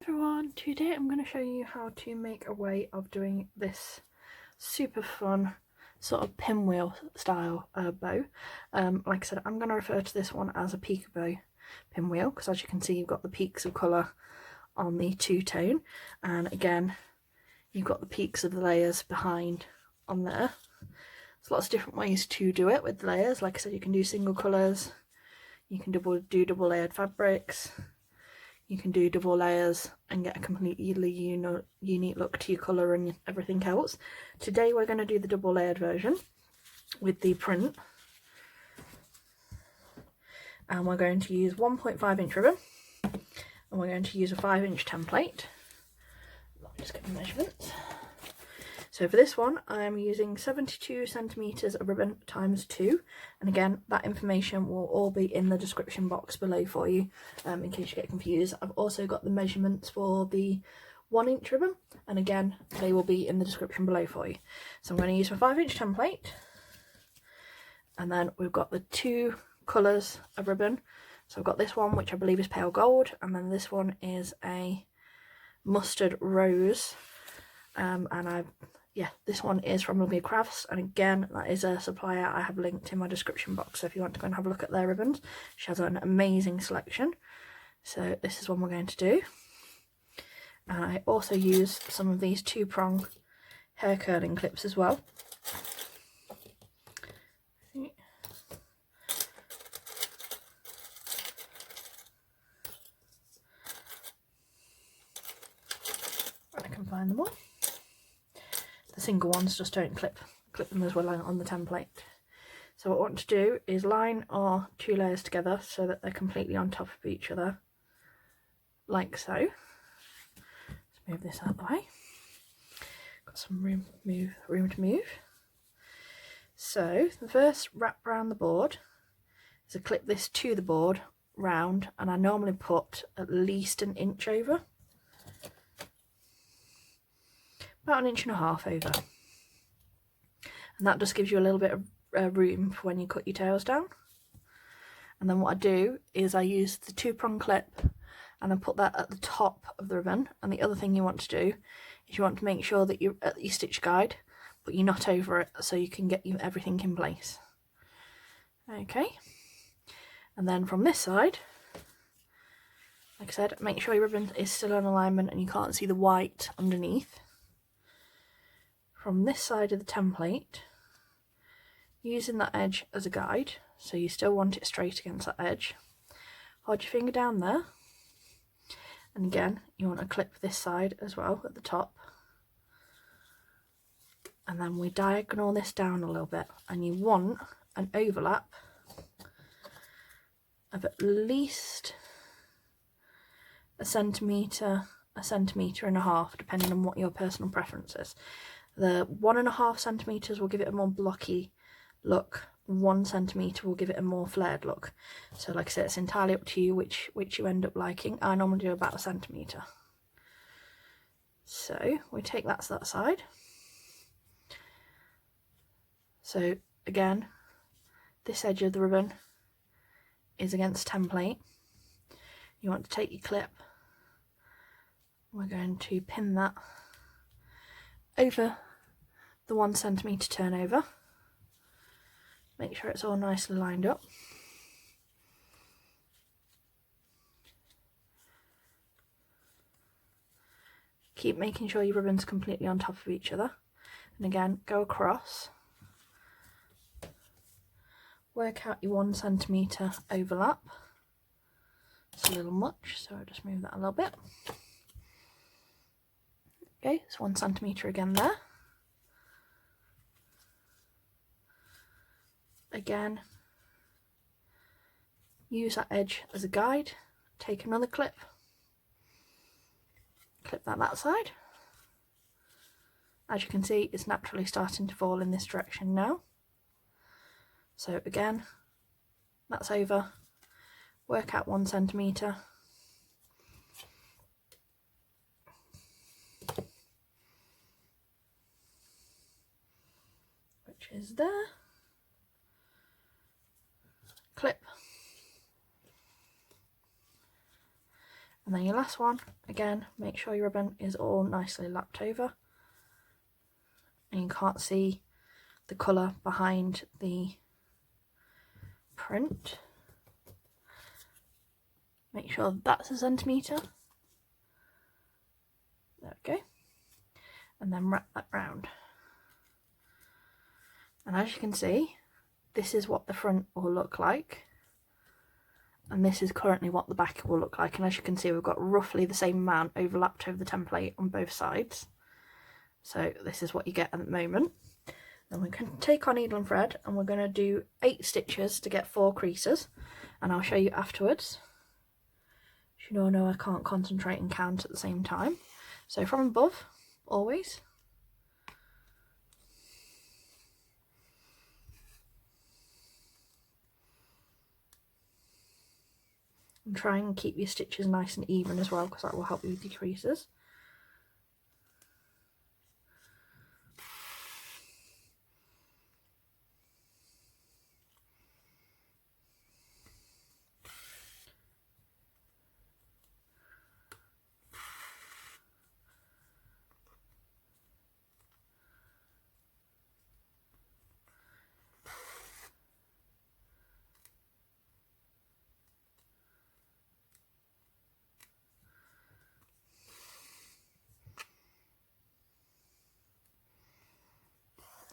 Everyone, today I'm going to show you how to make a way of doing this super fun sort of pinwheel style bow. Like I said, I'm going to refer to this one as a peekaboo pinwheel because, as you can see, you've got the peaks of colour on the two-tone, and again you've got the peaks of the layers behind on there. There's lots of different ways to do it with the layers. Like I said, you can do single colours, you can do double layered fabrics, you can do double layers and get a completely unique look to your colour and everything else. Today we're going to do the double layered version with the print, and we're going to use 1.5 inch ribbon, and we're going to use a 5-inch template. Let me just get the measurements. So for this one I'm using 72 centimetres of ribbon times 2, and again that information will all be in the description box below for you, in case you get confused. I've also got the measurements for the 1-inch ribbon, and again they will be in the description below for you. So I'm going to use my 5-inch template, and then we've got the two colours of ribbon. So I've got this one, which I believe is pale gold, and then this one is a mustard rose, this one is from Lovely Crafts, and again that is a supplier I have linked in my description box, so if you want to go and have a look at their ribbons, she has an amazing selection. So this is one we're going to do, and I also use some of these 2-prong hair curling clips as well. I can find them all. The single ones just don't clip them as well on the template. So what I want to do is line our 2 layers together so that they're completely on top of each other, like so. Let's move this out of the way. Got some room to move. So the first wrap around the board is to clip this to the board round, and I normally put at least 1 inch over. About 1.5 inches over, and that just gives you a little bit of room for when you cut your tails down. And then what I do is I use the 2-prong clip and I put that at the top of the ribbon. And the other thing you want to do is you want to make sure that you're at your stitch guide, but you're not over it, so you can get everything in place. Okay, and then from this side, like I said, make sure your ribbon is still in alignment and you can't see the white underneath. From this side of the template, using that edge as a guide, so you still want it straight against that edge, hold your finger down there, and again you want to clip this side as well at the top, and then we diagonal this down a little bit, and you want an overlap of at least a centimetre and a half, depending on what your personal preference is. The 1.5 centimetres will give it a more blocky look, 1 centimetre will give it a more flared look. So like I said, it's entirely up to you which you end up liking. I normally do about 1 centimetre. So we take that to that side. So again, this edge of the ribbon is against template. You want to take your clip, we're going to pin that over the 1 centimetre turnover. Make sure it's all nicely lined up. Keep making sure your ribbon's completely on top of each other, and again go across, work out your 1 centimetre overlap. It's a little much, so I'll just move that a little bit. Okay, it's 1 centimetre again there. Again, use that edge as a guide, take another clip, clip that side. As you can see, it's naturally starting to fall in this direction now. So again, that's over, work out 1 centimetre. Which is there. Clip, And then your last one, again, make sure your ribbon is all nicely lapped over and you can't see the colour behind the print. Make sure that's a centimetre. There we go. And then wrap that round. And as you can see, this is what the front will look like. And this is currently what the back will look like. And as you can see, we've got roughly the same amount overlapped over the template on both sides. So this is what you get at the moment. Then we can take our needle and thread and we're going to do 8 stitches to get 4 creases. And I'll show you afterwards. As you all know, I can't concentrate and count at the same time. So from above, always. And try and keep your stitches nice and even as well, because that will help you with your creases.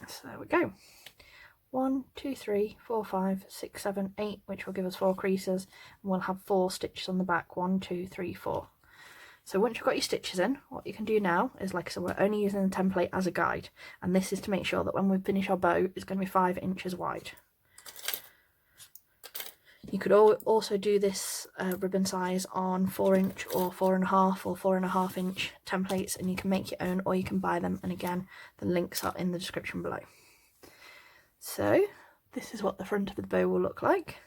So there we go. 1, 2, 3, 4, 5, 6, 7, 8, which will give us 4 creases, and we'll have 4 stitches on the back. 1, 2, 3, 4. So once you've got your stitches in, what you can do now is, like I said, we're only using the template as a guide, and this is to make sure that when we finish our bow, it's going to be 5 inches wide. You could also do this ribbon size on 4-inch or 4.5 or 4.5-inch templates, and you can make your own or you can buy them, and again the links are in the description below. So this is what the front of the bow will look like,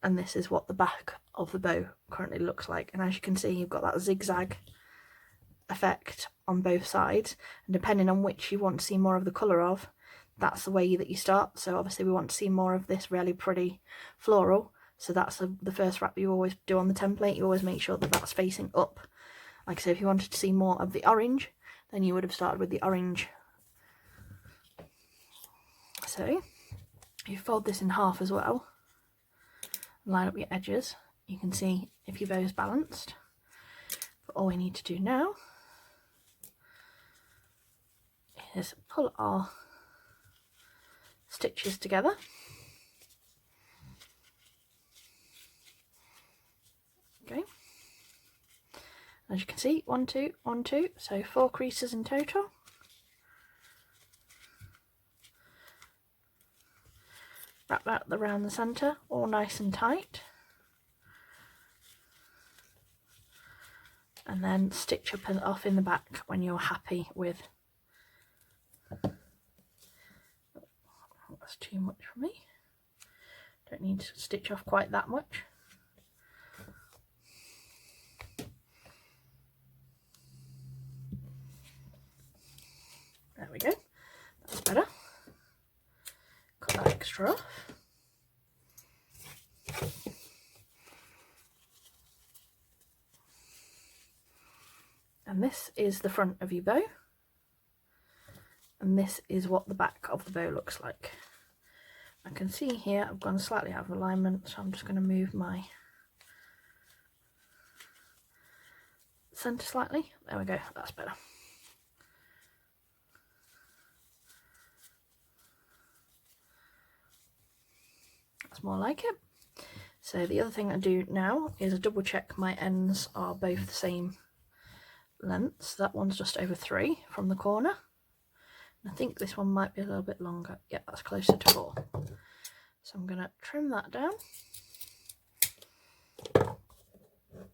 and this is what the back of the bow currently looks like. And as you can see, you've got that zigzag effect on both sides, and depending on which you want to see more of the colour of, that's the way that you start. So obviously we want to see more of this really pretty floral, so that's the first wrap you always do on the template. You always make sure that that's facing up. Like I said, if you wanted to see more of the orange, then you would have started with the orange. So you fold this in half as well, line up your edges, you can see if your bow is balanced. But all we need to do now is pull our stitches together. Okay, as you can see, 1, 2, 1, 2, so 4 creases in total. Wrap that around the centre, all nice and tight, and then stitch up and off in the back when you're happy with. That's too much for me. Don't need to stitch off quite that much. There we go. That's better. Cut that extra off. And this is the front of your bow. And this is what the back of the bow looks like. I can see here I've gone slightly out of alignment, so I'm just going to move my centre slightly. There we go, that's better. That's more like it. So the other thing I do now is I double check my ends are both the same length. So that one's just over 3 from the corner. I think this one might be a little bit longer. Yeah, that's closer to 4. So I'm going to trim that down.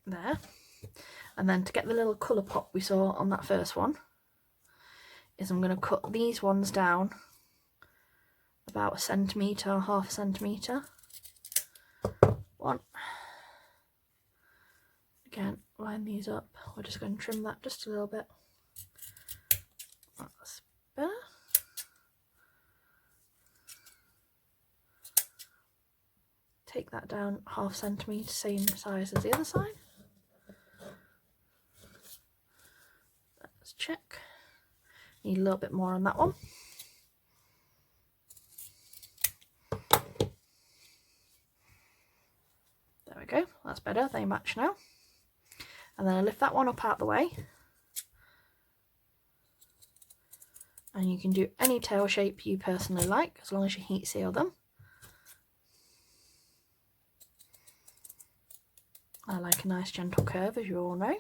There. And then to get the little colour pop we saw on that first one, is I'm going to cut these ones down about 1 centimetre, half a centimetre. 1. Again, line these up. We're just going to trim that just a little bit. That's better. Take that down half centimetre, same size as the other side. check. Need a little bit more on that one. There we go, that's better, they match now. And then I lift that one up out the way. And you can do any tail shape you personally like, as long as you heat seal them. I like a nice gentle curve, as you all know.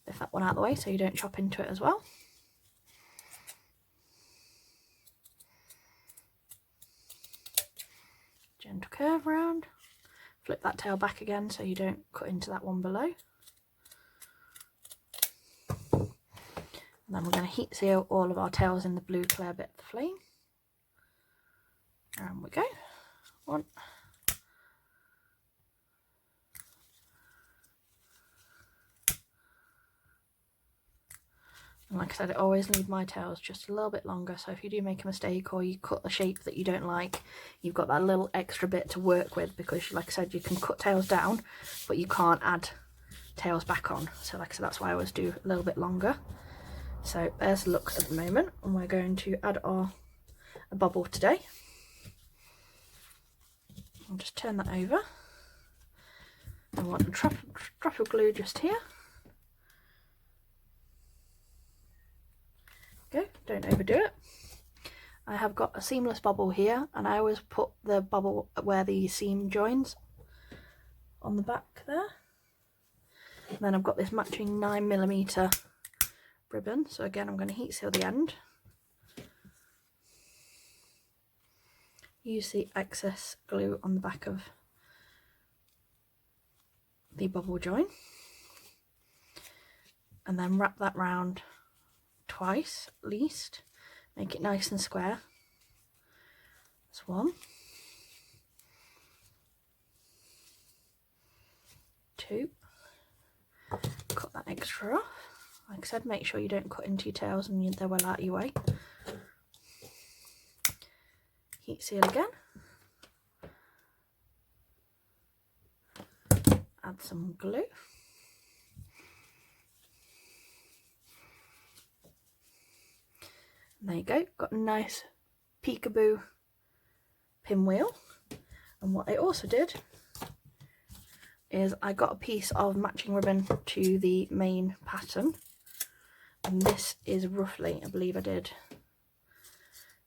Lift that one out of the way so you don't chop into it as well. Gentle curve round. Flip that tail back again so you don't cut into that one below. And then we're going to heat seal all of our tails in the blue clear bit of the flame. And we go. One. And like I said, I always leave my tails just a little bit longer, so if you do make a mistake or you cut a shape that you don't like, you've got that little extra bit to work with, because like I said, you can cut tails down, but you can't add tails back on. So like I said, that's why I always do a little bit longer. So there's the look at the moment, and we're going to add a bubble today. I'll just turn that over. I want to drop your glue just here. Go, don't overdo it. I have got a seamless bubble here, and I always put the bubble where the seam joins on the back there. And then I've got this matching 9mm ribbon, so again I'm going to heat seal the end. Use the excess glue on the back of the bubble join, and then wrap that round twice at least. Make it nice and square. That's one. Two. Cut that extra off. Like I said, make sure you don't cut into your tails and they're well out of your way. Heat seal again. Add some glue. And there you go, got a nice peekaboo pinwheel. And what I also did is I got a piece of matching ribbon to the main pattern, and this is roughly, I believe I did,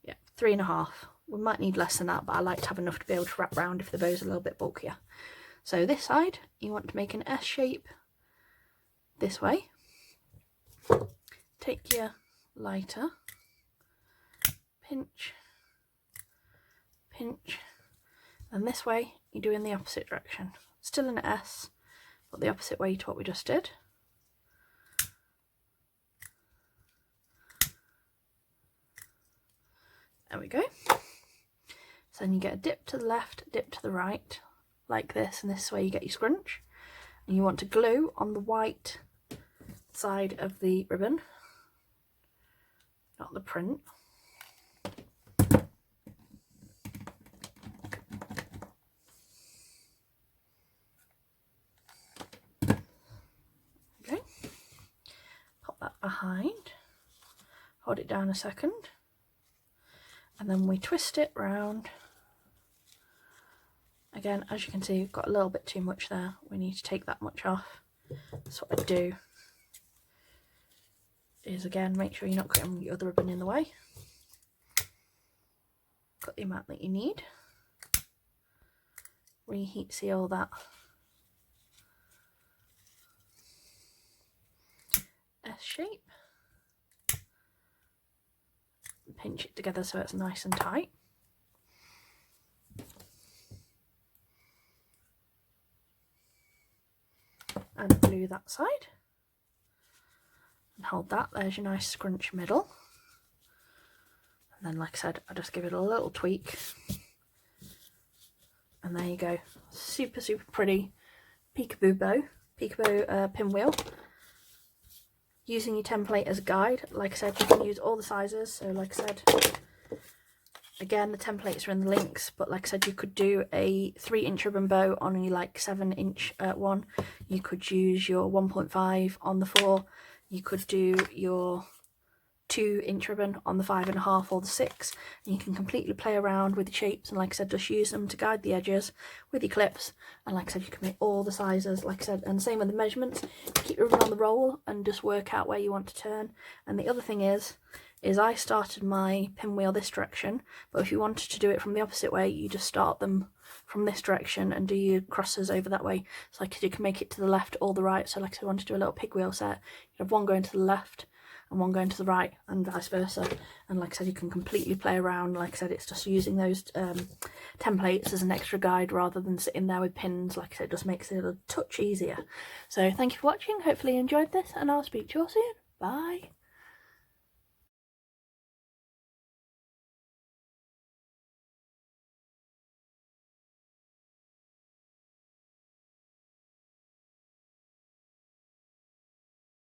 yeah, 3.5. We might need less than that, but I like to have enough to be able to wrap round if the bow's a little bit bulkier. So this side, you want to make an S shape this way. Take your lighter, pinch, pinch, and this way you do in the opposite direction. Still an S, but the opposite way to what we just did. There we go. So then you get a dip to the left, dip to the right, like this, and this is where you get your scrunch. And you want to glue on the white side of the ribbon, not the print. Okay, pop that behind, hold it down a second, and then we twist it round. Again, as you can see, we've got a little bit too much there. We need to take that much off. So what I do is, again, make sure you're not cutting your other ribbon in the way. Cut the amount that you need. Reheat seal that S shape. Pinch it together so it's nice and tight. And glue that side. And hold that, there's your nice scrunch middle. And then, like I said, I just give it a little tweak. And there you go. Super, super pretty peekaboo bow, peekaboo pinwheel. Using your template as a guide, like I said, you can use all the sizes. So like I said, again, the templates are in the links, but like I said, you could do a 3-inch ribbon bow on your like 7-inch one. You could use your 1.5 on the 4. you could do your 2-inch ribbon on the 5.5 or the 6, and you can completely play around with the shapes, and like I said, just use them to guide the edges with your clips. And like I said, you can make all the sizes, like I said, and same with the measurements. Keep your ribbon on the roll and just work out where you want to turn. And the other thing is I started my pinwheel this direction, but if you wanted to do it from the opposite way, you just start them from this direction and do your crosses over that way. So like you can make it to the left or the right. So like if I want to do a little pig wheel set, you have one going to the left and one going to the right, and vice versa. And like I said, you can completely play around. Like I said, it's just using those templates as an extra guide rather than sitting there with pins. Like I said, it just makes it a touch easier. So thank you for watching. Hopefully you enjoyed this, and I'll speak to you all soon. Bye.